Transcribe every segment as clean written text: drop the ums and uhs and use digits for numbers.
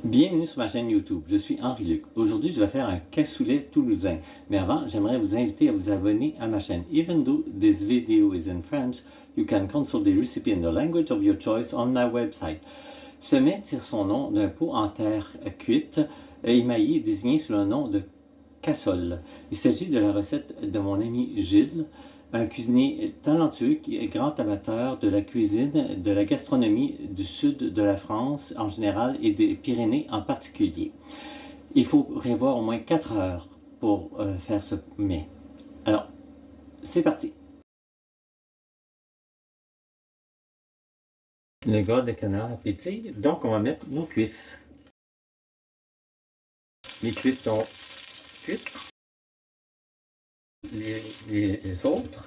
Bienvenue sur ma chaîne YouTube, je suis Henri-Luc. Aujourd'hui, je vais faire un cassoulet toulousain. Mais avant, j'aimerais vous inviter à vous abonner à ma chaîne. Even though this video is in French, you can consult the recipe in the language of your choice on my website. Ce mets tire son nom d'un pot en terre cuite, émaillé, désigné sous le nom de cassole. Il s'agit de la recette de mon ami Gilles, un cuisinier talentueux qui est grand amateur de la cuisine, de la gastronomie du sud de la France en général et des Pyrénées en particulier. Il faut prévoir au moins 4 heures pour faire ce mets. Alors, c'est parti! Le gras de canard pétille, donc on va mettre nos cuisses. Les cuisses sont cuites. Les autres.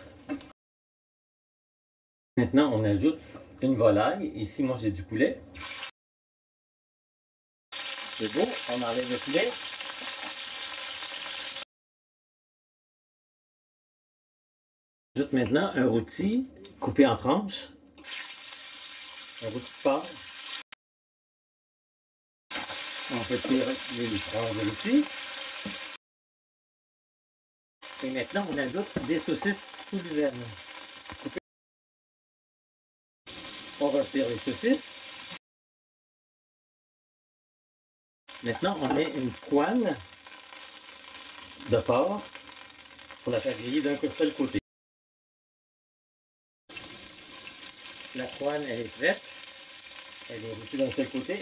Maintenant, on ajoute une volaille. Ici, moi, j'ai du poulet. C'est beau, on enlève le poulet. J'ajoute maintenant un rôti coupé en tranches. Un rôti de porc. On retire les tranches de rôti. Et maintenant, on ajoute des saucisses toulousaines. On retire les saucisses. Maintenant, on met une couenne de porc pour la faire griller d'un seul côté. La couenne, elle est prête. Elle est rôtie d'un seul côté.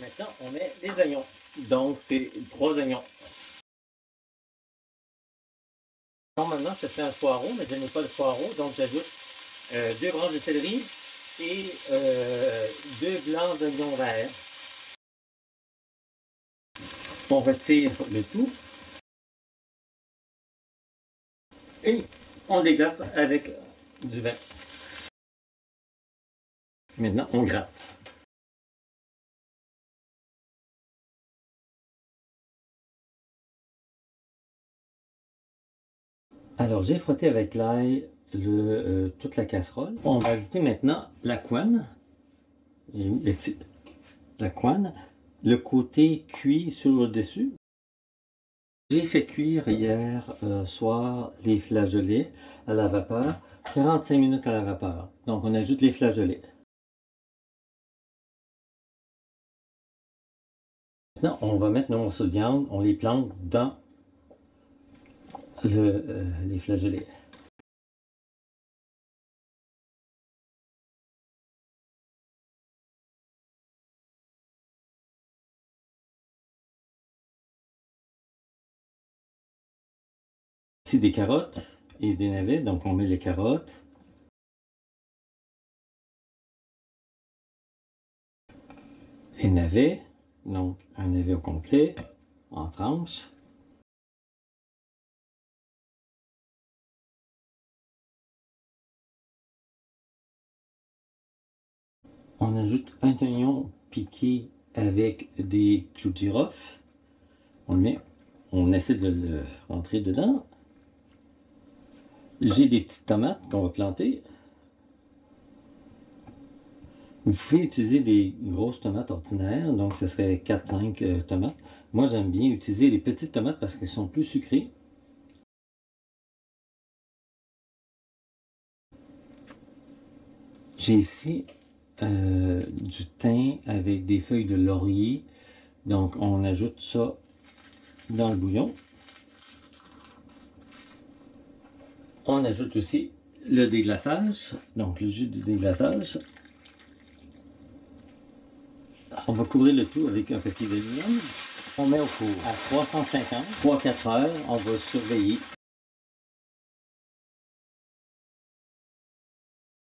Maintenant, on met les oignons. Donc, c'est 3 oignons. Normalement, ça fait un poireau, mais je n'ai pas de poireau, donc j'ajoute 2 branches de céleri et 2 blancs d'oignons verts. On retire le tout et on déglace avec du vin. Maintenant, on gratte. Alors, j'ai frotté avec l'ail toute la casserole. On va ajouter maintenant la couenne. La couenne. Le côté cuit sur le dessus. J'ai fait cuire hier soir les flageolets à la vapeur. 45 minutes à la vapeur. Donc, on ajoute les flageolets. Maintenant, on va mettre nos morceaux de viande. On les plante dans les flageolets. Ici des carottes et des navets, donc on met les carottes. Les navets, donc un navet au complet, en tranches. On ajoute un oignon piqué avec des clous de girofle. On essaie de le rentrer dedans. J'ai des petites tomates qu'on va planter. Vous pouvez utiliser des grosses tomates ordinaires, donc ce serait 4-5 tomates. Moi, j'aime bien utiliser les petites tomates parce qu'elles sont plus sucrées. J'ai ici du thym avec des feuilles de laurier. Donc, on ajoute ça dans le bouillon. On ajoute aussi le déglaçage, donc le jus du déglaçage. On va couvrir le tout avec un papier d'aluminium. On met au four à 350, 3-4 heures. On va surveiller.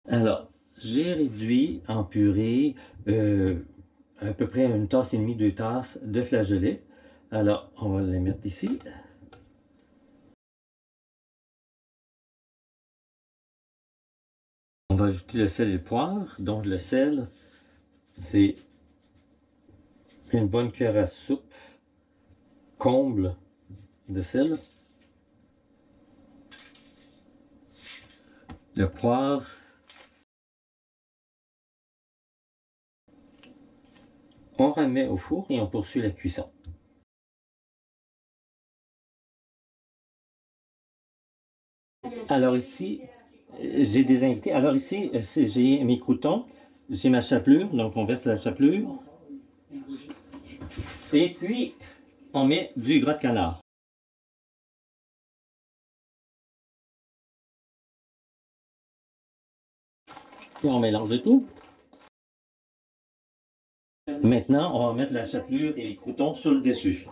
Alors, j'ai réduit en purée à peu près 1 tasse et demie, 2 tasses de flageolets. Alors, on va les mettre ici. On va ajouter le sel et le poivre. Donc, le sel, c'est une bonne cuillère à soupe comble de sel. Le poivre, On remet au four et on poursuit la cuisson. Alors ici, j'ai des invités. Alors ici, j'ai mes croûtons, j'ai ma chapelure, donc on verse la chapelure. Et puis, on met du gras de canard. Puis on mélange le tout. Maintenant, on va mettre la chapelure et les croûtons sur le dessus.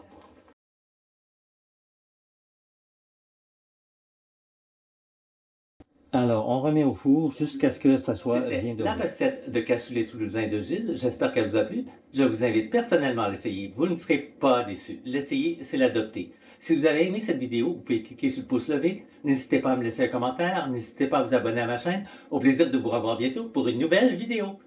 Alors, on remet au four jusqu'à ce que ça soit bien doré. La recette de cassoulet toulousain de Gilles, j'espère qu'elle vous a plu. Je vous invite personnellement à l'essayer. Vous ne serez pas déçus. L'essayer, c'est l'adopter. Si vous avez aimé cette vidéo, vous pouvez cliquer sur le pouce levé. N'hésitez pas à me laisser un commentaire. N'hésitez pas à vous abonner à ma chaîne. Au plaisir de vous revoir bientôt pour une nouvelle vidéo.